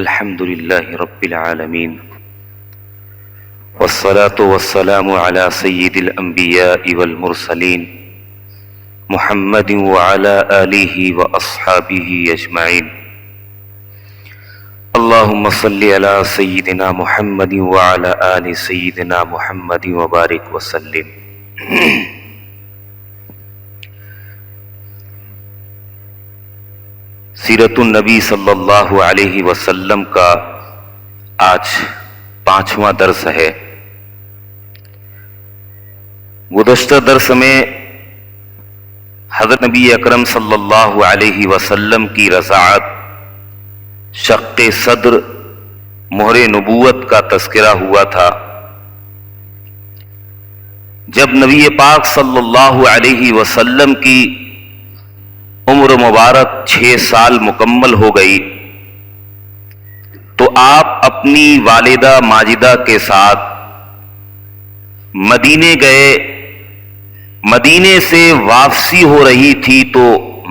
الحمد لله رب العالمين والصلاة والسلام على سيد الأنبياء والمرسلين محمد وعلى آله وأصحابه أجمعين اللهم صل على سيدنا محمد وعلى آل سيدنا محمد وبارك وسلم. سیرت النبی صلی اللہ علیہ وسلم کا آج 5واں درس ہے. گزشتہ درس میں حضرت نبی اکرم صلی اللہ علیہ وسلم کی رضاعت، شق صدر، مہر نبوت کا تذکرہ ہوا تھا. جب نبی پاک صلی اللہ علیہ وسلم کی عمر مبارک 6 سال مکمل ہو گئی تو آپ اپنی والدہ ماجدہ کے ساتھ مدینے گئے. مدینے سے واپسی ہو رہی تھی تو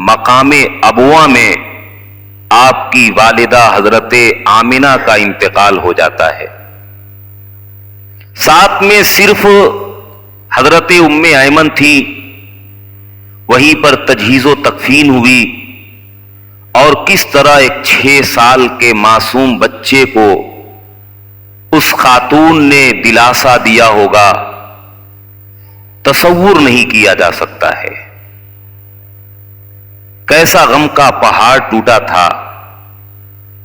مقام ابواں میں آپ کی والدہ حضرت آمنہ کا انتقال ہو جاتا ہے. ساتھ میں صرف حضرت ام ایمن تھی. وہیں پر تجہیز و تکفین ہوئی اور کس طرح ایک 6 سال کے معصوم بچے کو اس خاتون نے دلاسا دیا ہوگا، تصور نہیں کیا جا سکتا ہے. کیسا غم کا پہاڑ ٹوٹا تھا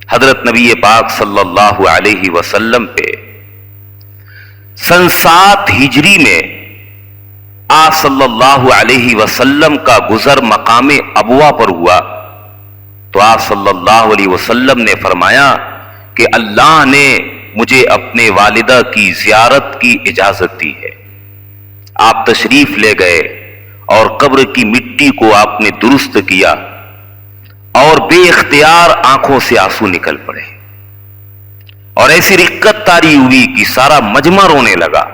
حضرت نبی پاک صلی اللہ علیہ وسلم پہ. سن 7 ہجری میں آپ صلی اللہ علیہ وسلم کا گزر مقام ابوا پر ہوا تو آپ صلی اللہ علیہ وسلم نے فرمایا کہ اللہ نے مجھے اپنے والدہ کی زیارت کی اجازت دی ہے. آپ تشریف لے گئے اور قبر کی مٹی کو آپ نے درست کیا اور بے اختیار آنکھوں سے آنسو نکل پڑے اور ایسی رقت طاری ہوئی کہ سارا مجمع رونے لگا.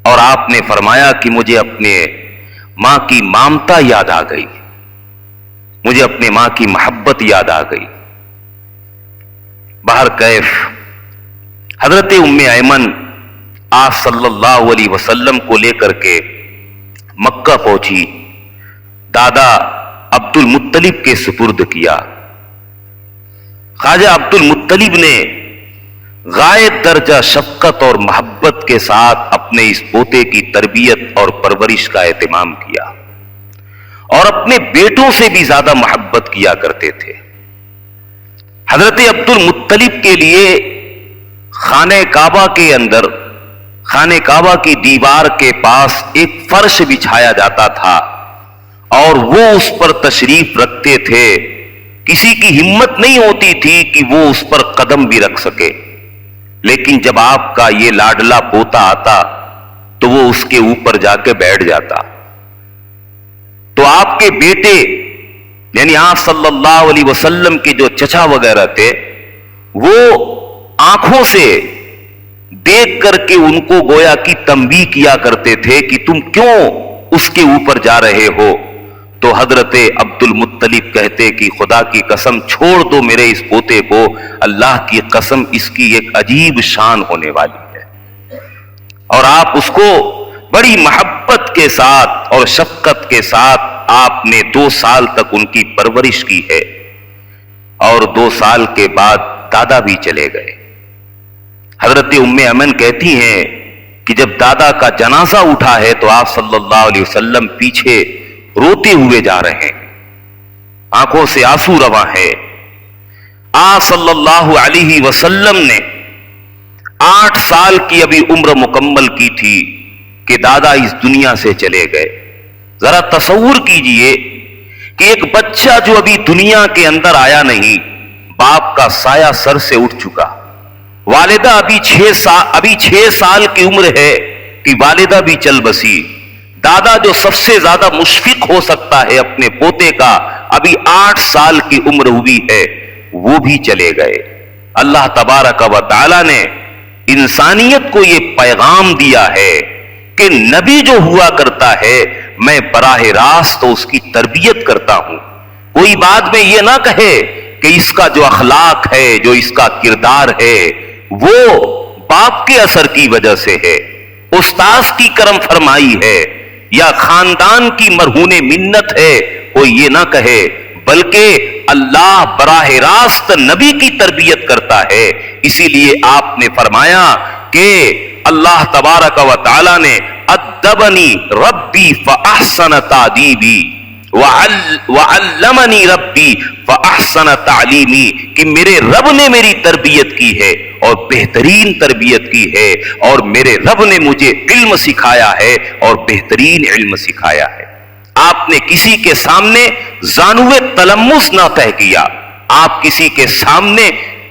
اور آپ نے فرمایا کہ مجھے اپنے ماں کی مامتا یاد آ گئی، مجھے اپنے ماں کی محبت یاد آ گئی. بہر کیف حضرت ام ایمن آپ صلی اللہ علیہ وسلم کو لے کر کے مکہ پہنچی. دادا عبد المطلب کے سپرد کیا. خواجہ عبد المطلب نے غائب درجہ شفقت اور محبت کے ساتھ اپنے اس پوتے کی تربیت اور پرورش کا اہتمام کیا اور اپنے بیٹوں سے بھی زیادہ محبت کیا کرتے تھے. حضرت عبد المطلب کے لیے خانہ کعبہ کے اندر، خانہ کعبہ کی دیوار کے پاس ایک فرش بچھایا جاتا تھا اور وہ اس پر تشریف رکھتے تھے. کسی کی ہمت نہیں ہوتی تھی کہ وہ اس پر قدم بھی رکھ سکے، لیکن جب آپ کا یہ لاڈلا پوتا آتا تو وہ اس کے اوپر جا کے بیٹھ جاتا. تو آپ کے بیٹے یعنی آپ صلی اللہ علیہ وسلم کے جو چچا وغیرہ تھے وہ آنکھوں سے دیکھ کر کے ان کو گویا کی تنبیہ کیا کرتے تھے کہ تم کیوں اس کے اوپر جا رہے ہو. تو حضرت عبد المطلب کہتے کہ خدا کی قسم چھوڑ دو میرے اس پوتے کو، اللہ کی قسم اس کی ایک عجیب شان ہونے والی ہے. اور آپ اس کو بڑی محبت کے ساتھ اور شفقت کے ساتھ آپ نے 2 سال تک ان کی پرورش کی ہے. اور 2 سال کے بعد دادا بھی چلے گئے. حضرت ام ایمن کہتی ہیں کہ جب دادا کا جنازہ اٹھا ہے تو آپ صلی اللہ علیہ وسلم پیچھے روتے ہوئے جا رہے ہیں، آنکھوں سے آنسو رواں ہے. آپ صلی اللہ علیہ وسلم نے 8 سال کی ابھی عمر مکمل کی تھی کہ دادا اس دنیا سے چلے گئے. ذرا تصور کیجئے کہ ایک بچہ جو ابھی دنیا کے اندر آیا نہیں، باپ کا سایہ سر سے اٹھ چکا. والدہ ابھی 6 سال کی عمر ہے کہ والدہ بھی چل بسی. دادا جو سب سے زیادہ مشفق ہو سکتا ہے اپنے پوتے کا، ابھی 8 سال کی عمر ہوئی ہے، وہ بھی چلے گئے. اللہ تبارک و تعالی نے انسانیت کو یہ پیغام دیا ہے کہ نبی جو ہوا کرتا ہے میں براہ راست اس کی تربیت کرتا ہوں. کوئی بعد میں یہ نہ کہے کہ اس کا جو اخلاق ہے، جو اس کا کردار ہے، وہ باپ کے اثر کی وجہ سے ہے، استاذ کی کرم فرمائی ہے یا خاندان کی مرہون منت ہے، کوئی یہ نہ کہے، بلکہ اللہ براہ راست نبی کی تربیت کرتا ہے۔ اسی لیے آپ نے فرمایا کہ اللہ تبارک و تعالی نے ادبنی ربی فاحسن تادیبی وعلمنی ربی فاحسن تعلیمی، کہ میرے رب نے میری تربیت کی ہے اور بہترین تربیت کی ہے، اور میرے رب نے مجھے علم سکھایا ہے اور بہترین علم سکھایا ہے۔ آپ نے کسی کے سامنے زانوے تلمس نہ طے کیا، آپ کسی کے سامنے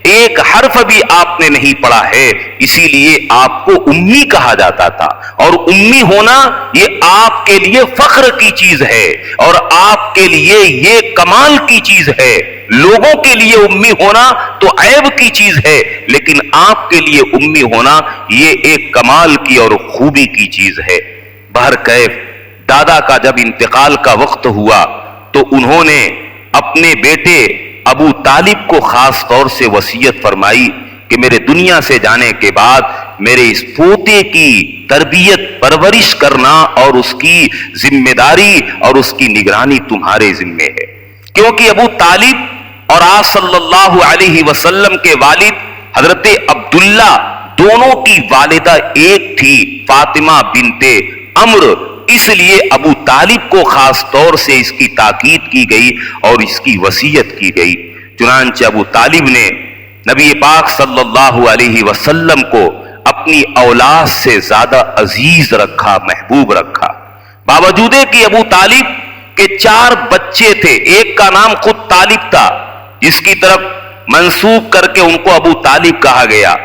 ایک حرف بھی آپ نے نہیں پڑھا ہے، اسی لیے آپ کو امی کہا جاتا تھا، اور امی ہونا یہ آپ کے لیے فخر کی چیز ہے اور آپ کے لیے یہ کمال کی چیز ہے۔ لوگوں کے لیے امی ہونا تو عیب کی چیز ہے، لیکن آپ کے لیے امی ہونا یہ ایک کمال کی اور خوبی کی چیز ہے۔ بہرکیف دادا کا جب انتقال کا وقت ہوا تو انہوں نے اپنے بیٹے ابو طالب کو خاص طور سے وصیت فرمائی کہ میرے دنیا سے جانے کے بعد میرے اس پوتے کی تربیت پرورش کرنا اور اس کی ذمہ داری اور اس کی نگرانی تمہارے ذمے ہے، کیونکہ ابو طالب اور آپ صلی اللہ علیہ وسلم کے والد حضرت عبداللہ دونوں کی والدہ ایک تھی، فاطمہ بنت عمرو، اس لیے ابو طالب کو خاص طور سے اس کی تاکید کی گئی اور اس کی وصیت کی گئی۔ چنانچہ ابو طالب نے نبی پاک صلی اللہ علیہ وسلم کو اپنی اولاد سے زیادہ عزیز رکھا، محبوب رکھا، باوجود کہ ابو طالب کے 4 بچے تھے، ایک کا نام خود طالب تھا جس کی طرف منسوب کر کے ان کو ابو طالب کہا گیا،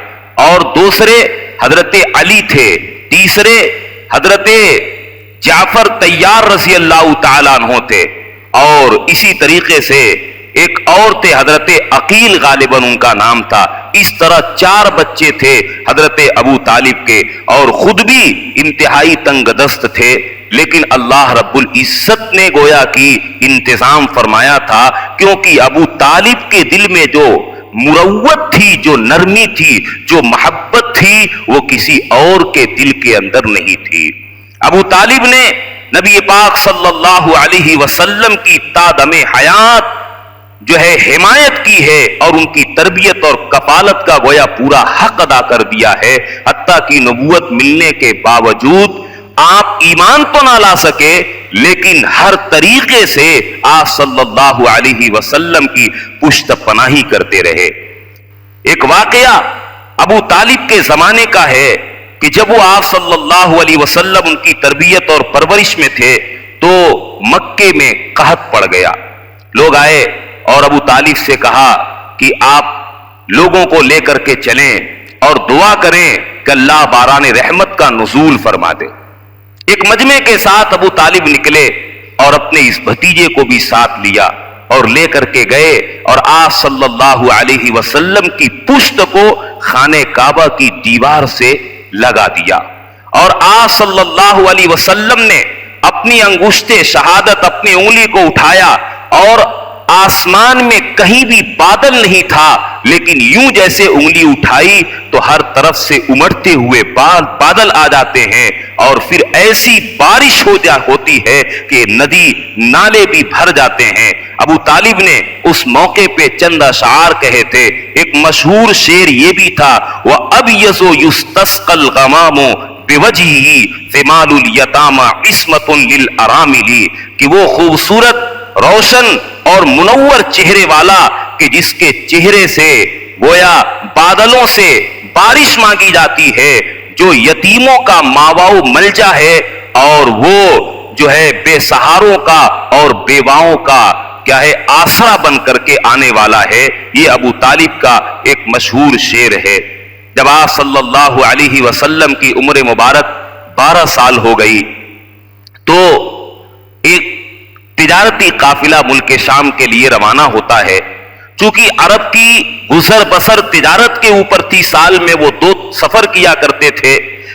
اور دوسرے حضرت علی تھے، تیسرے حضرت جعفر طیار رضی اللہ تعالیٰ عنہ تھے، اور اسی طریقے سے ایک اور تھے حضرت عقیل، غالباً ان کا نام تھا۔ اس طرح 4 بچے تھے حضرت ابو طالب کے، اور خود بھی انتہائی تنگ دست تھے، لیکن اللہ رب العزت نے گویا کی انتظام فرمایا تھا، کیونکہ ابو طالب کے دل میں جو مروت تھی، جو نرمی تھی، جو محبت تھی، وہ کسی اور کے دل کے اندر نہیں تھی۔ ابو طالب نے نبی پاک صلی اللہ علیہ وسلم کی تا دم حیات جو ہے حمایت کی ہے، اور ان کی تربیت اور کفالت کا گویا پورا حق ادا کر دیا ہے، حتیٰ کہ نبوت ملنے کے باوجود آپ ایمان تو نہ لا سکے، لیکن ہر طریقے سے آپ صلی اللہ علیہ وسلم کی پشت پناہی کرتے رہے۔ ایک واقعہ ابو طالب کے زمانے کا ہے کہ جب وہ آپ صلی اللہ علیہ وسلم ان کی تربیت اور پرورش میں تھے تو مکے میں قحط پڑ گیا۔ لوگ آئے اور ابو طالب سے کہا کہ آپ لوگوں کو لے کر کے چلیں اور دعا کریں کہ اللہ باران رحمت کا نزول فرما دے۔ ایک مجمع کے ساتھ ابو طالب نکلے اور اپنے اس بھتیجے کو بھی ساتھ لیا اور لے کر کے گئے، اور آپ صلی اللہ علیہ وسلم کی پشت کو خانہ کعبہ کی دیوار سے لگا دیا، اور آپ صلی اللہ علیہ وسلم نے اپنی انگشت شہادت، اپنی انگلی کو اٹھایا، اور آسمان میں کہیں بھی بادل نہیں تھا، لیکن یوں جیسے انگلی اٹھائی تو ہر طرف سے امڑتے ہوئے بادل آ جاتے ہیں، اور پھر ایسی بارش ہوتی ہے کہ ندی نالے بھی بھر جاتے ہیں۔ ابو طالب نے اس موقع پہ چند اشعار کہے تھے، ایک مشہور شعر یہ بھی تھا، وَأَبْيَضُ يُسْتَسْقَى الْغَمَامُ بِوَجْهِهِ ثِمَالُ الْيَتَامَى عِصْمَةٌ لِلْأَرَامِلِ، کہ وہ خوبصورت، روشن اور منور چہرے والا کہ جس کے چہرے سے گویا بادلوں سے بارش مانگی جاتی ہے، جو یتیموں کا ماوا و ملجا ہے، اور وہ جو ہے بے سہاروں کا اور بیواؤں کا کیا ہے آسرا بن کر کے آنے والا ہے، یہ ابو طالب کا ایک مشہور شعر ہے۔ جب آپ صلی اللہ علیہ وسلم کی عمر مبارک 12 سال ہو گئی تو ایک تجارتی قافلہ ملک شام کے لیے روانہ ہوتا ہے۔ چونکہ عرب کی گزر بسر تجارت کے اوپر تھی، سال میں وہ 2 سفر کیا کرتے تھے،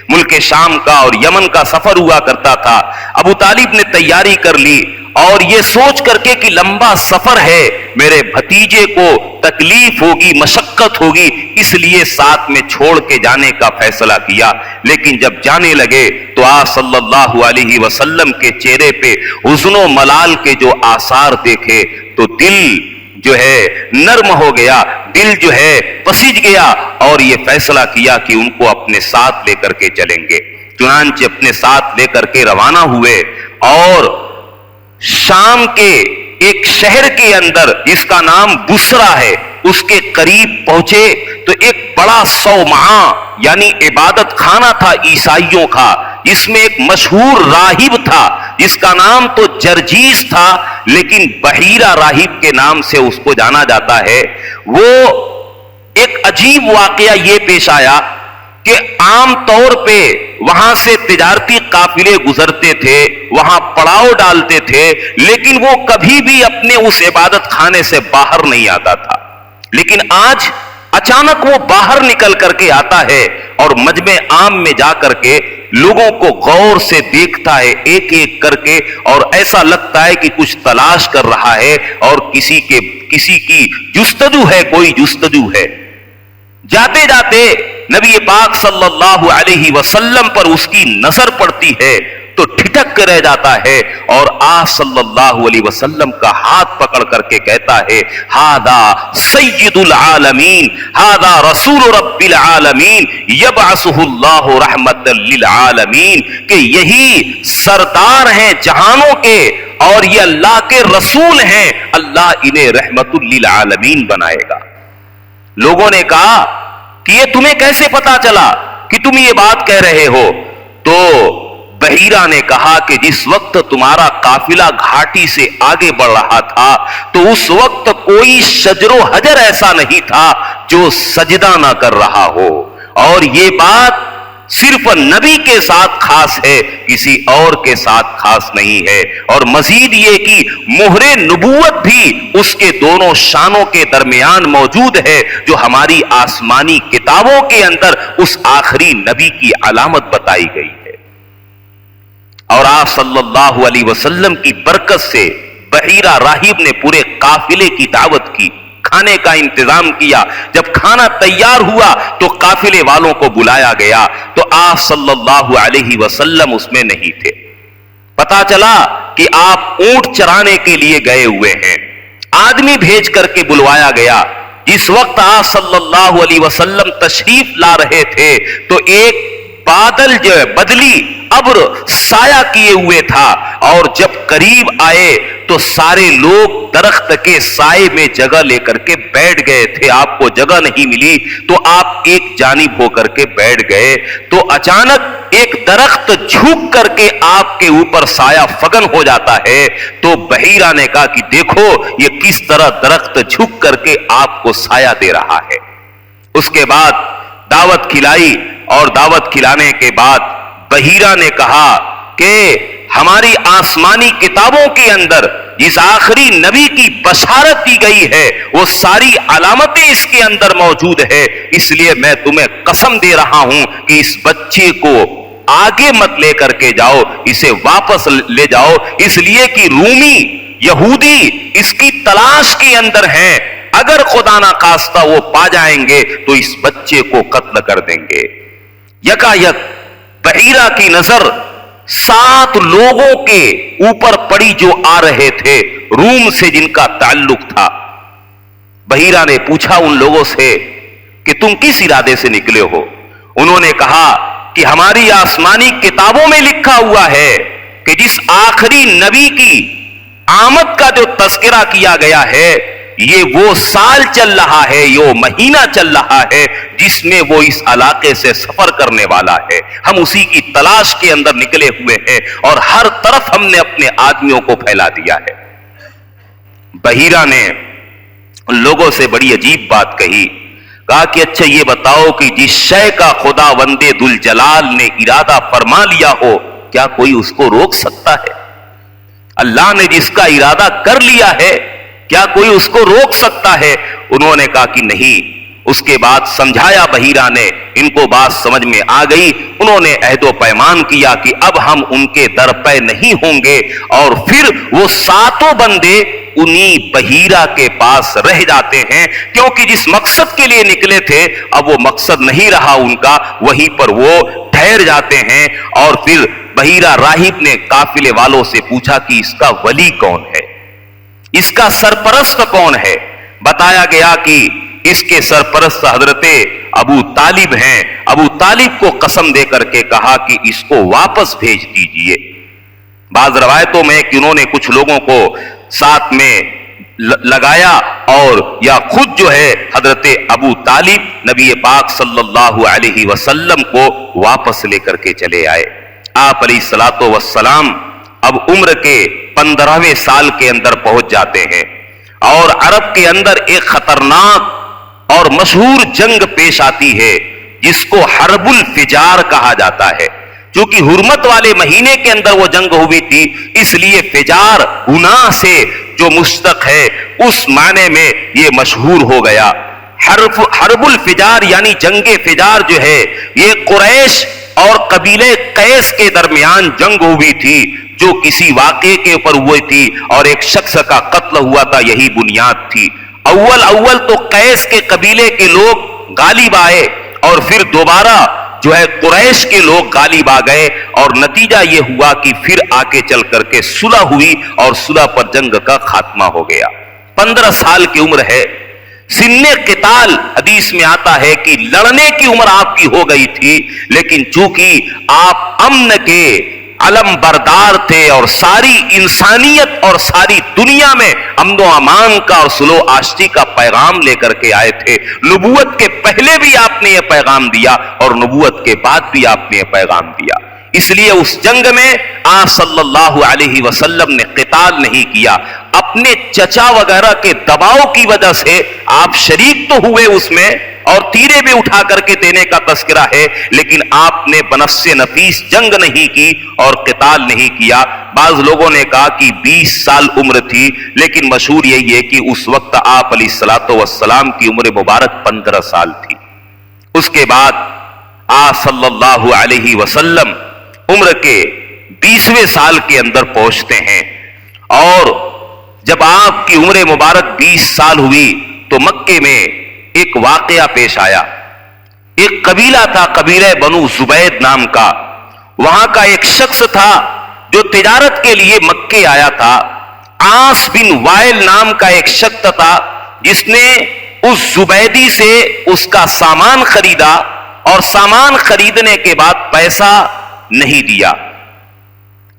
ملک شام کا اور یمن کا سفر ہوا کرتا تھا۔ ابو طالب نے تیاری کر لی اور یہ سوچ کر کے کہ لمبا سفر ہے، میرے بھتیجے کو تکلیف ہوگی، مشقت ہوگی، اس لیے ساتھ میں چھوڑ کے جانے کا فیصلہ کیا۔ لیکن جب جانے لگے تو آپ صلی اللہ علیہ وسلم کے چہرے پہ حزن و ملال کے جو آثار دیکھے تو دل جو ہے نرم ہو گیا، دل جو ہے پسج گیا، اور یہ فیصلہ کیا کہ ان کو اپنے ساتھ لے کر کے چلیں گے۔ چنانچہ اپنے ساتھ لے کر کے روانہ ہوئے اور شام کے ایک شہر کے اندر جس کا نام بسرا ہے اس کے قریب پہنچے تو ایک بڑا صومعہ یعنی عبادت خانہ تھا عیسائیوں کا، جس میں ایک مشہور راہب تھا جس کا نام تو جرجیس تھا لیکن بحیرہ راہب کے نام سے اس کو جانا جاتا ہے۔ وہ ایک عجیب واقعہ یہ پیش آیا کہ عام طور پہ وہاں سے تجارتی قافلے گزرتے تھے، وہاں پڑاؤ ڈالتے تھے، لیکن وہ کبھی بھی اپنے اس عبادت خانے سے باہر نہیں آتا تھا۔ لیکن آج اچانک وہ باہر نکل کر کے آتا ہے اور مجمع عام میں جا کر کے لوگوں کو غور سے دیکھتا ہے ایک ایک کر کے، اور ایسا لگتا ہے کہ کچھ تلاش کر رہا ہے اور کسی کی جستجو ہے، کوئی جستجو ہے۔ جاتے جاتے نبی پاک صلی اللہ علیہ وسلم پر اس کی نظر پڑتی ہے تو ٹھٹک کے رہ جاتا ہے اور آپ صلی اللہ علیہ وسلم کا ہاتھ پکڑ کر کے کہتا ہے ہذا سید العالمین، ہذا رسول رب العالمین یبعثہ اللہ رحمت للعالمین، کہ یہی سردار ہیں جہانوں کے اور یہ اللہ کے رسول ہیں، اللہ انہیں رحمت للعالمین بنائے گا۔ لوگوں نے کہا کہ یہ تمہیں کیسے پتا چلا کہ تم یہ بات کہہ رہے ہو؟ تو بحیرہ نے کہا کہ جس وقت تمہارا قافلہ گھاٹی سے آگے بڑھ رہا تھا تو اس وقت کوئی شجر و حجر ایسا نہیں تھا جو سجدہ نہ کر رہا ہو، اور یہ بات صرف نبی کے ساتھ خاص ہے، کسی اور کے ساتھ خاص نہیں ہے، اور مزید یہ کہ مہر نبوت بھی اس کے دونوں شانوں کے درمیان موجود ہے جو ہماری آسمانی کتابوں کے اندر اس آخری نبی کی علامت بتائی گئی ہے۔ اور آپ صلی اللہ علیہ وسلم کی برکت سے بحیرہ راہب نے پورے قافلے کی دعوت کی، کھانے کا انتظام کیا۔ جب کھانا تیار ہوا تو قافلے والوں کو بلایا گیا تو آپ صلی اللہ علیہ وسلم اس میں نہیں تھے۔ پتا چلا کہ آپ اونٹ چرانے کے لیے گئے ہوئے ہیں، آدمی بھیج کر کے بلوایا گیا۔ جس وقت آپ صلی اللہ علیہ وسلم تشریف لا رہے تھے تو ایک بادل جو ہے بدلی ابر سایہ کیے ہوئے تھا، اور جب قریب آئے تو سارے لوگ درخت کے سائے میں جگہ لے کر کے بیٹھ گئے تھے۔ آپ کو جگہ نہیں ملی تو آپ ایک جانب ہو کر کے بیٹھ گئے تو اچانک ایک درخت جھک کر کے آپ کے اوپر سایہ فگن ہو جاتا ہے۔ تو بحیرہ نے کہا کہ دیکھو یہ کس طرح درخت جھک کر کے آپ کو سایہ دے رہا ہے۔ اس کے بعد دعوت کھلائی، اور دعوت کھلانے کے بعد بحیرہ نے کہا کہ ہماری آسمانی کتابوں کے اندر جس آخری نبی کی بشارت دی گئی ہے وہ ساری علامتیں اس کے اندر موجود ہے، اس لیے میں تمہیں قسم دے رہا ہوں کہ اس بچے کو آگے مت لے کر کے جاؤ، اسے واپس لے جاؤ، اس لیے کہ رومی یہودی اس کی تلاش کے اندر ہیں، اگر خدا نہ خواستہ وہ پا جائیں گے تو اس بچے کو قتل کر دیں گے۔ یکا یک بحیرہ کی نظر 7 لوگوں کے اوپر پڑی جو آ رہے تھے روم سے جن کا تعلق تھا۔ بحیرہ نے پوچھا ان لوگوں سے کہ تم کس ارادے سے نکلے ہو؟ انہوں نے کہا کہ ہماری آسمانی کتابوں میں لکھا ہوا ہے کہ جس آخری نبی کی آمد کا جو تذکرہ کیا گیا ہے یہ وہ سال چل رہا ہے، یہ مہینہ چل رہا ہے جس میں وہ اس علاقے سے سفر کرنے والا ہے۔ ہم اسی کی تلاش کے اندر نکلے ہوئے ہیں اور ہر طرف ہم نے اپنے آدمیوں کو پھیلا دیا ہے۔ بحیرہ نے ان لوگوں سے بڑی عجیب بات کہی، کہا کہ اچھا یہ بتاؤ کہ جس شے کا خدا وندے ذوالجلال نے ارادہ فرما لیا ہو کیا کوئی اس کو روک سکتا ہے؟ اللہ نے جس کا ارادہ کر لیا ہے کیا کوئی اس کو روک سکتا ہے؟ انہوں نے کہا کہ نہیں۔ اس کے بعد سمجھایا بحیرہ نے، ان کو بات سمجھ میں آ گئی، انہوں نے عہد و پیمان کیا کہ اب ہم ان کے در پہ نہیں ہوں گے، اور پھر وہ ساتوں بندے انہی بحیرہ کے پاس رہ جاتے ہیں، کیونکہ جس مقصد کے لیے نکلے تھے اب وہ مقصد نہیں رہا ان کا، وہیں پر وہ ٹھہر جاتے ہیں۔ اور پھر بحیرہ راہب نے قافلے والوں سے پوچھا کہ اس کا ولی کون ہے، اس کا سرپرست کون ہے؟ بتایا گیا کہ اس کے سرپرست حضرت ابو طالب ہیں۔ ابو طالب کو قسم دے کر کے کہا کہ اس کو واپس بھیج دیجئے۔ بعض روایتوں میں کہ انہوں نے کچھ لوگوں کو ساتھ میں لگایا اور یا خود جو ہے حضرت ابو طالب نبی پاک صلی اللہ علیہ وسلم کو واپس لے کر کے چلے آئے۔ آپ علیہ الصلوۃ والسلام اب عمر کے 15ویں سال کے اندر پہنچ جاتے ہیں، اور عرب کے اندر ایک خطرناک اور مشہور جنگ پیش آتی ہے جس کو حرب الفجار کہا جاتا ہے۔ چونکہ حرمت والے مہینے کے اندر وہ جنگ ہوئی تھی، اس لیے فجار گناہ سے جو مشتق ہے اس معنی میں یہ مشہور ہو گیا۔ حرب الفجار یعنی جنگ فجار جو ہے یہ قریش اور قبیلے قیس کے درمیان جنگ ہوئی تھی، جو کسی واقعے کے اوپر ہوئی تھی اور ایک شخص کا قتل ہوا تھا، یہی بنیاد تھی۔ اول تو قیس کے قبیلے کے لوگ غالب آئے، اور پھر دوبارہ جو ہے قریش کے لوگ غالب آ گئے، اور نتیجہ یہ ہوا کہ پھر آگے چل کر کے صلح ہوئی، اور صلح پر جنگ کا خاتمہ ہو گیا۔ 15 سال کی عمر ہے، سن قتال حدیث میں آتا ہے کہ لڑنے کی عمر آپ کی ہو گئی تھی، لیکن چونکہ آپ امن کے علم بردار تھے اور ساری انسانیت اور ساری دنیا میں امن و امان کا اور صلح و آشتی کا پیغام لے کر کے آئے تھے۔ نبوت کے پہلے بھی آپ نے یہ پیغام دیا اور نبوت کے بعد بھی آپ نے یہ پیغام دیا، اس لیے اس جنگ میں آپ صلی اللہ علیہ وسلم نے قتال نہیں کیا۔ اپنے چچا وغیرہ کے دباؤ کی وجہ سے آپ شریک تو ہوئے اس میں، اور تیرے بھی اٹھا کر کے دینے کا تذکرہ ہے، لیکن آپ نے بنفس نفیس جنگ نہیں کی اور قتال نہیں کیا۔ بعض لوگوں نے کہا کہ 20 سال عمر تھی، لیکن مشہور یہی ہے کہ اس وقت آپ علیہ الصلوۃ والسلام کی عمر مبارک 15 سال تھی۔ اس کے بعد آپ صلی اللہ علیہ وسلم عمر کے 20ویں سال کے اندر پہنچتے ہیں، اور جب آپ کی عمر مبارک 20 سال ہوئی تو مکے میں ایک واقعہ پیش آیا۔ ایک قبیلہ تھا، قبیلہ بنو زبید نام کا، وہاں کا ایک شخص تھا جو تجارت کے لیے مکے آیا تھا۔ عاص بن وائل نام کا ایک شخص تھا جس نے اس زبیدی سے اس کا سامان خریدا، اور سامان خریدنے کے بعد پیسہ نہیں دیا۔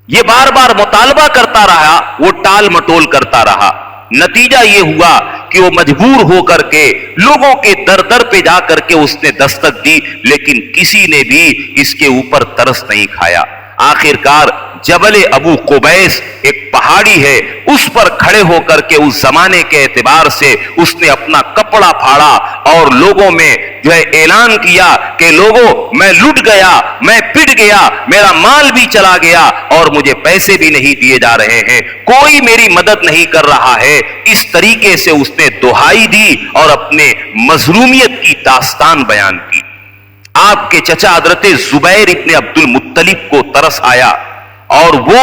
یہ بار بار مطالبہ کرتا رہا، وہ ٹال مٹول کرتا رہا۔ نتیجہ یہ ہوا کہ وہ مجبور ہو کر کے لوگوں کے در در پہ جا کر کے اس نے دستک دی، لیکن کسی نے بھی اس کے اوپر ترس نہیں کھایا۔ آخرکار جبل ابو قبیس ایک پہاڑی ہے، اس پر کھڑے ہو کر کے اس زمانے کے اعتبار سے اس نے اپنا کپڑا پھاڑا اور لوگوں میں جو ہے اعلان کیا کہ لوگوں میں لٹ گیا، میں پٹ گیا، میرا مال بھی چلا گیا اور مجھے پیسے بھی نہیں دیے جا رہے ہیں، کوئی میری مدد نہیں کر رہا ہے۔ اس طریقے سے اس نے دہائی دی اور اپنے مظلومیت کی داستان بیان کی۔ آپ کے چچا حضرت زبیر ابن عبد المطلب کو ترس آیا، اور وہ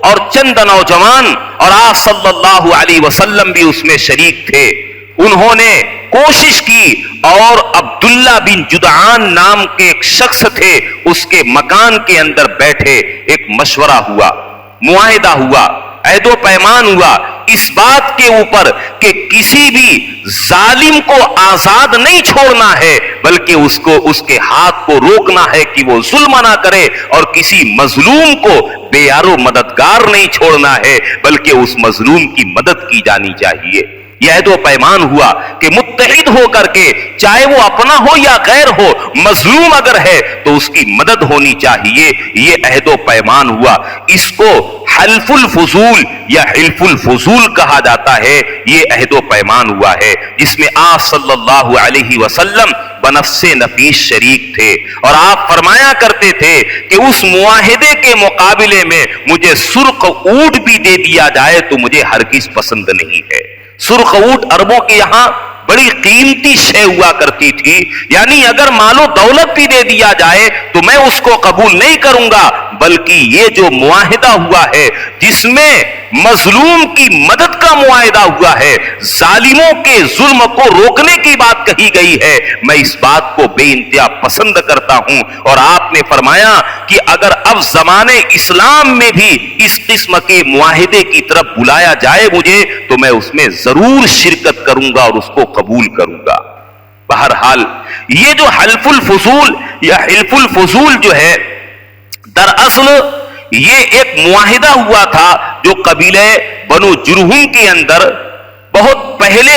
اور چند نوجوان اور آپ صلی اللہ علیہ وسلم بھی اس میں شریک تھے، انہوں نے کوشش کی اور عبداللہ بن جدعان نام کے ایک شخص تھے، اس کے مکان کے اندر بیٹھے، ایک مشورہ ہوا، معاہدہ ہوا، عہد و پیمان ہوا اس بات کے اوپر کہ کسی بھی ظالم کو آزاد نہیں چھوڑنا ہے، بلکہ اس کے ہاتھ کو روکنا ہے کہ وہ ظلم نہ کرے، اور کسی مظلوم کو بے یار و مددگار نہیں چھوڑنا ہے، بلکہ اس مظلوم کی مدد کی جانی چاہیے۔ یہ عہد و پیمان ہوا کہ متحد ہو کر کے، چاہے وہ اپنا ہو یا غیر ہو، مظلوم اگر ہے تو اس کی مدد ہونی چاہیے، یہ عہد و پیمان ہوا۔ اس کو حلف الفضول یا حلف الفضول کہا جاتا ہے۔ یہ عہد و پیمان ہوا ہے جس میں آپ صلی اللہ علیہ وسلم بنفس نفیس شریک تھے، اور آپ فرمایا کرتے تھے کہ اس معاہدے کے مقابلے میں مجھے سرخ اونٹ بھی دے دیا جائے تو مجھے ہرگز پسند نہیں ہے۔ سرخ اونٹ عربوں کے یہاں بڑی قیمتی شے ہوا کرتی تھی، یعنی اگر مال و دولت بھی دے دیا جائے تو میں اس کو قبول نہیں کروں گا، بلکہ یہ جو معاہدہ ہوا ہے جس میں مظلوم کی مدد کا معاہدہ ہوا ہے، ظالموں کے ظلم کو روکنے کی بات کہی گئی ہے، میں اس بات کو بے انتہا پسند کرتا ہوں۔ اور آپ نے فرمایا کہ اگر اب زمانے اسلام میں بھی اس قسم کے معاہدے کی طرف بلایا جائے مجھے تو میں اس میں ضرور شرکت کروں گا اور اس کو قبول کروں گا۔ بہرحال یہ جو حلف الفضول یا حلف الفضول جو ہے، دراصل یہ ایک معاہدہ ہوا تھا جو قبیلہ بنو جرہم کے اندر بہت پہلے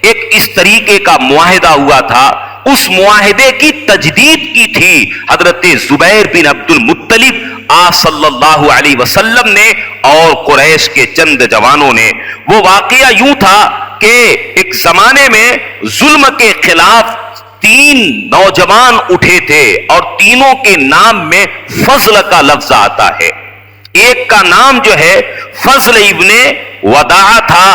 ایک اس طریقے کا معاہدہ ہوا تھا۔ اس معاہدے کی تجدید کی تھی حضرت زبیر بن عبد المطلب آپ صلی اللہ علیہ وسلم نے اور قریش کے چند جوانوں نے۔ وہ واقعہ یوں تھا کہ ایک زمانے میں ظلم کے خلاف 3 نوجوان اٹھے تھے اور تینوں کے نام میں فضل کا لفظ آتا ہے۔ ایک کا نام جو ہے فضل ابن وداع تھا،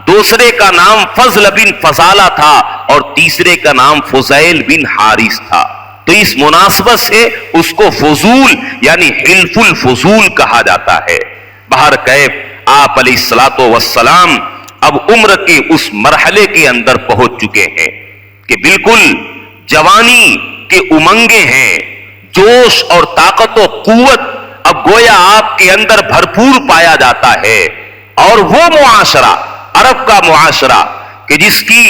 دوسرے کا نام فضل بن فضالہ تھا اور تیسرے کا نام فضیل بن حارث تھا۔ تو اس مناسبت سے اس کو فضول یعنی حلف الفضول کہا جاتا ہے۔ بہرکیف آپ علیہ الصلوۃ والسلام اب عمر کے اس مرحلے کے اندر پہنچ چکے ہیں کہ بالکل جوانی کے امنگیں ہیں، جوش اور طاقت و قوت اب گویا آپ کے اندر بھرپور پایا جاتا ہے۔ اور وہ معاشرہ، عرب کا معاشرہ کہ جس کی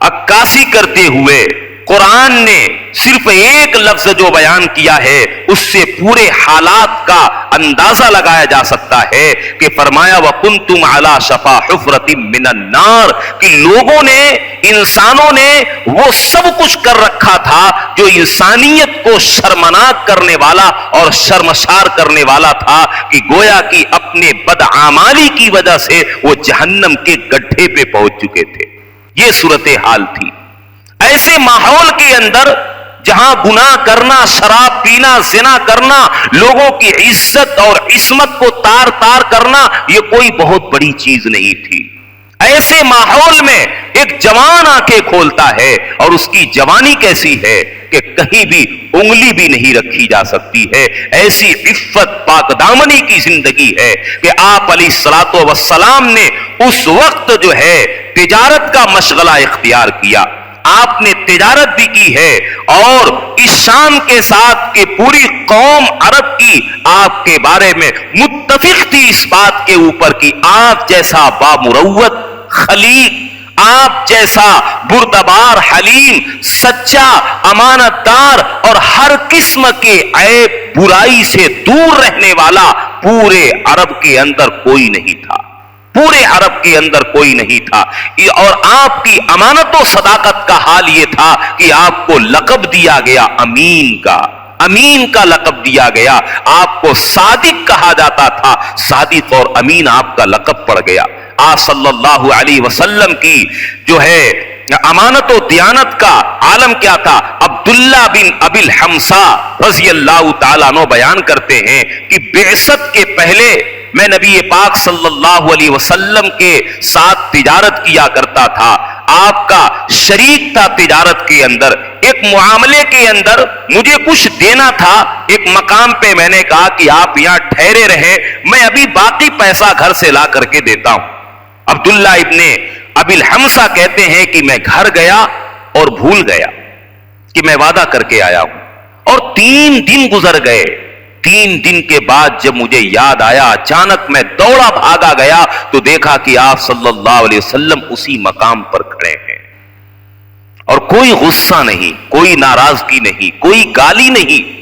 عکاسی کرتے ہوئے قرآن نے صرف ایک لفظ جو بیان کیا ہے اس سے پورے حالات کا اندازہ لگایا جا سکتا ہے کہ فرمایا وَكُنْتُمْ عَلَى شَفَا حُفْرَةٍ مِّنَ النَّارِ، کہ لوگوں نے، انسانوں نے وہ سب کچھ کر رکھا تھا جو انسانیت کو شرمناک کرنے والا اور شرمسار کرنے والا تھا، کہ گویا کہ اپنے بدعمالی کی وجہ سے وہ جہنم کے گڈھے پہ پہنچ چکے تھے۔ یہ صورتحال تھی۔ ایسے ماحول کے اندر جہاں گناہ کرنا، شراب پینا، زنا کرنا، لوگوں کی عزت اور عصمت کو تار تار کرنا یہ کوئی بہت بڑی چیز نہیں تھی۔ ایسے ماحول میں ایک جوان آنکھیں کھولتا ہے اور اس کی جوانی کیسی ہے کہ کہیں بھی انگلی بھی نہیں رکھی جا سکتی ہے، ایسی عفت پاک دامنی کی زندگی ہے کہ آپ علیہ الصلوۃ والسلام نے اس وقت جو ہے تجارت کا مشغلہ اختیار کیا۔ آپ نے تجارت بھی کی ہے اور اس شان کے ساتھ کہ پوری قوم عرب کی آپ کے بارے میں متفق تھی اس بات کے اوپر کہ آپ جیسا بامروت خلیق، آپ جیسا بردبار حلیم، سچا امانت دار اور ہر قسم کے عیب برائی سے دور رہنے والا پورے عرب کے اندر کوئی نہیں تھا، پورے عرب کے اندر کوئی نہیں تھا۔ اور آپ کی امانت و صداقت کا حال یہ تھا کہ آپ کو لقب دیا گیا امین کا، امین کا لقب دیا گیا، آپ کو صادق کہا جاتا تھا، صادق اور امین آپ کا لقب پڑ گیا۔ آپ صلی اللہ علیہ وسلم کی جو ہے امانت و دیانت کا عالم کیا تھا؟ عبداللہ بن ابی الحمصہ رضی اللہ تعالیٰ عنہ بیان کرتے ہیں کہ بعثت کے پہلے میں نبی پاک صلی اللہ علیہ وسلم کے ساتھ تجارت کیا کرتا تھا، آپ کا شریک تھا تجارت کے اندر۔ ایک معاملے کے اندر مجھے کچھ دینا تھا، ایک مقام پہ میں نے کہا کہ آپ یہاں ٹھہرے رہیں، میں ابھی باقی پیسہ گھر سے لا کر کے دیتا ہوں۔ عبداللہ ابن ابی الحمصہ کہتے ہیں کہ میں گھر گیا اور بھول گیا کہ میں وعدہ کر کے آیا ہوں، اور 3 دن گزر گئے۔ 3 دن کے بعد جب مجھے یاد آیا، اچانک میں دوڑا بھاگا گیا تو دیکھا کہ آپ صلی اللہ علیہ وسلم اسی مقام پر کھڑے ہیں اور کوئی غصہ نہیں، کوئی ناراضگی نہیں، کوئی گالی نہیں۔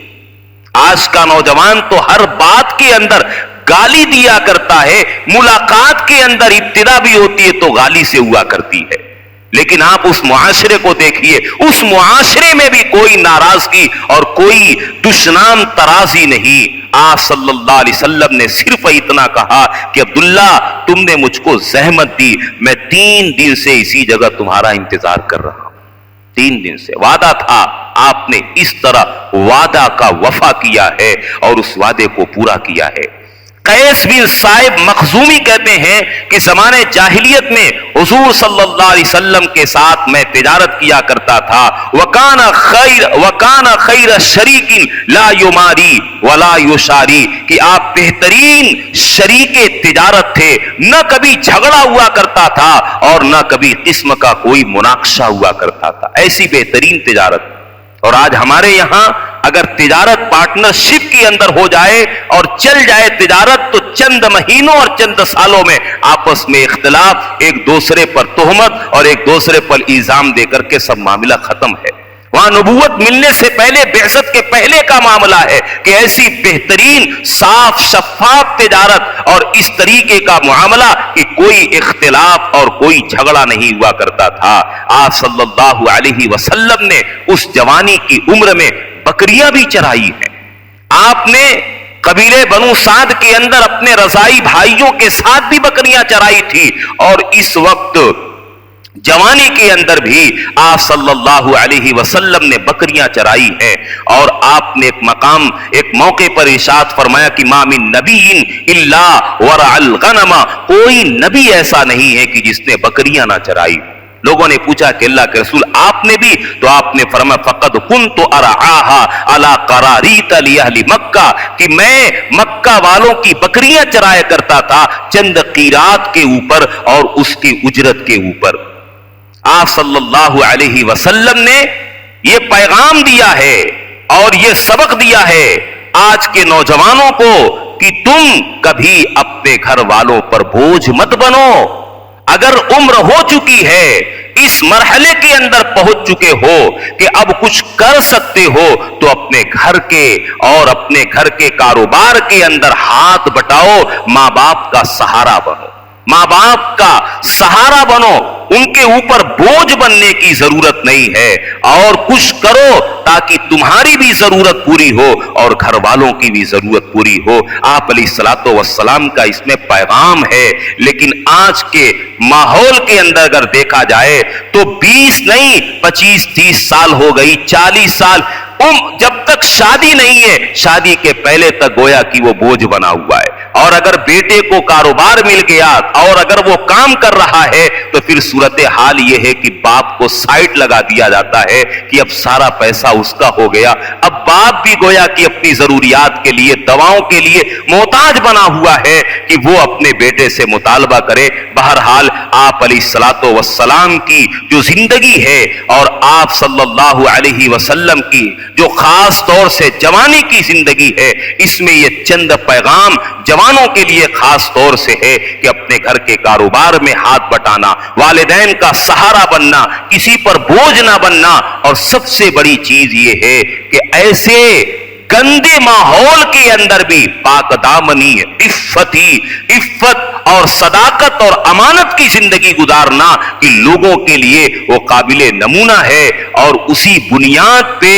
آج کا نوجوان تو ہر بات کے اندر گالی دیا کرتا ہے، ملاقات کے اندر ابتدا بھی ہوتی ہے تو گالی سے ہوا کرتی ہے، لیکن آپ اس معاشرے کو دیکھیے، اس معاشرے میں بھی کوئی ناراضگی اور کوئی دشنام ترازی نہیں۔ آپ صلی اللہ علیہ وسلم نے صرف اتنا کہا کہ عبداللہ تم نے مجھ کو زحمت دی، میں 3 دن سے اسی جگہ تمہارا انتظار کر رہا ہوں۔ 3 دن سے وعدہ تھا، آپ نے اس طرح وعدہ کا وفا کیا ہے اور اس وعدے کو پورا کیا ہے۔ قیس بن صائب مخزومی کہتے ہیں کہ زمانے جاہلیت میں حضور صلی اللہ علیہ وسلم کے ساتھ میں تجارت کیا کرتا تھا، وَكَانَ خَيْرَ شَرِيكٍ لَا يُمَارِي وَلَا يُشَارِي، کہ آپ بہترین شریک تجارت تھے، نہ کبھی جھگڑا ہوا کرتا تھا اور نہ کبھی قسم کا کوئی مناقشہ ہوا کرتا تھا، ایسی بہترین تجارت۔ اور آج ہمارے یہاں اگر تجارت پارٹنرشپ کے اندر ہو جائے اور چل جائے تجارت، تو چند مہینوں اور چند سالوں میں آپس میں اختلاف، ایک دوسرے پر تہمت اور ایک دوسرے پر الزام دے کر کے سب معاملہ ختم ہے۔ وہاں نبوت ملنے سے پہلے، بعثت کے پہلے کا معاملہ ہے کہ ایسی بہترین صاف شفاف تجارت اور اس طریقے کا معاملہ کہ کوئی اختلاف اور کوئی جھگڑا نہیں ہوا کرتا تھا۔ آپ صلی اللہ علیہ وسلم نے اس جوانی کی عمر میں بکریاں بھی چرائی ہیں۔ آپ نے قبیلے بنو سعد کے اندر اپنے رضائی بھائیوں کے ساتھ بھی بکریاں چرائی تھی، اور اس وقت جوانی کے اندر بھی آپ صلی اللہ علیہ وسلم نے بکریاں چرائی ہیں۔ اور آپ نے ایک موقع پر ارشاد فرمایا کہ ما من نبی الا ورع الغنم، کوئی نبی ایسا نہیں ہے کہ جس نے بکریاں نہ چرائی۔ لوگوں نے پوچھا کہ اللہ کے رسول آپ نے بھی؟ تو آپ نے فرمایا فقد كنت ارعاها على قراريط لاهل مکہ، کہ میں مکہ والوں کی بکریاں چرایا کرتا تھا چند قیرات کے اوپر اور اس کی اجرت کے اوپر۔ آپ صلی اللہ علیہ وسلم نے یہ پیغام دیا ہے اور یہ سبق دیا ہے آج کے نوجوانوں کو کہ تم کبھی اپنے گھر والوں پر بوجھ مت بنو۔ اگر عمر ہو چکی ہے، اس مرحلے کے اندر پہنچ چکے ہو کہ اب کچھ کر سکتے ہو، تو اپنے گھر کے اور اپنے گھر کے کاروبار کے اندر ہاتھ بٹاؤ، ماں باپ کا سہارا بنو، ماں باپ کا سہارا بنو، ان کے اوپر بوجھ بننے کی ضرورت نہیں ہے، اور کچھ کرو تاکہ تمہاری بھی ضرورت پوری ہو اور گھر والوں کی بھی ضرورت پوری ہو۔ آپ علیہ الصلوۃ والسلام کا اس میں پیغام ہے۔ لیکن آج کے ماحول کے اندر اگر دیکھا جائے تو 20 نہیں 25-30 سال ہو گئی، 40 سال، جب تک شادی نہیں ہے، شادی کے پہلے تک گویا کہ وہ بوجھ بنا ہوا ہے۔ اور اگر بیٹے کو کاروبار مل گیا اور اگر وہ کام کر رہا ہے تو پھر صورتحال یہ ہے کہ باپ کو سائٹ لگا دیا جاتا ہے کہ اب سارا پیسہ اس کا ہو گیا۔ اب باپ بھی گویا کہ اپنی ضروریات کے لیے، دواؤں کے لیے محتاج بنا ہوا ہے کہ وہ اپنے بیٹے سے مطالبہ کرے۔ بہرحال آپ علیہ الصلوۃ والسلام کی جو زندگی ہے اور آپ صلی اللہ علیہ وسلم کی جو خاص طور سے جوانی کی زندگی ہے، اس میں یہ چند پیغام جوانوں کے لیے خاص طور سے ہے کہ اپنے گھر کے کاروبار میں ہاتھ بٹانا، والدین کا سہارا بننا، کسی پر بوجھ نہ بننا، اور سب سے بڑی چیز یہ ہے کہ ایسے گندے ماحول کے اندر بھی پاک دامنی، عفت اور صداقت اور امانت کی زندگی گزارنا کہ لوگوں کے لیے وہ قابل نمونہ ہے۔ اور اسی بنیاد پہ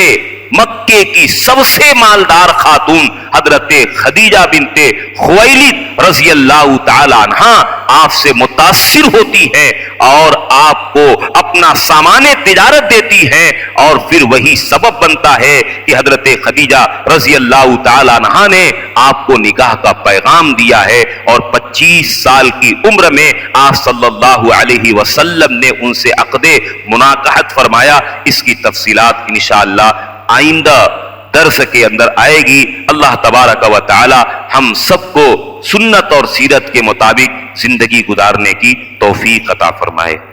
مکے کی سب سے مالدار خاتون حضرت خدیجہ بنت خویلد رضی اللہ تعالی عنہا آپ سے متاثر ہوتی ہے اور آپ کو اپنا سامان تجارت دیتی ہے، اور پھر وہی سبب بنتا ہے کہ حضرت خدیجہ رضی اللہ تعالی عنہا نے آپ کو نکاح کا پیغام دیا ہے، اور 25 سال کی عمر میں آپ صلی اللہ علیہ وسلم نے ان سے عقد مناکحت فرمایا۔ اس کی تفصیلات انشاءاللہ آئندہ درس کے اندر آئے گی۔ اللہ تبارک و تعالی ہم سب کو سنت اور سیرت کے مطابق زندگی گزارنے کی توفیق عطا فرمائے۔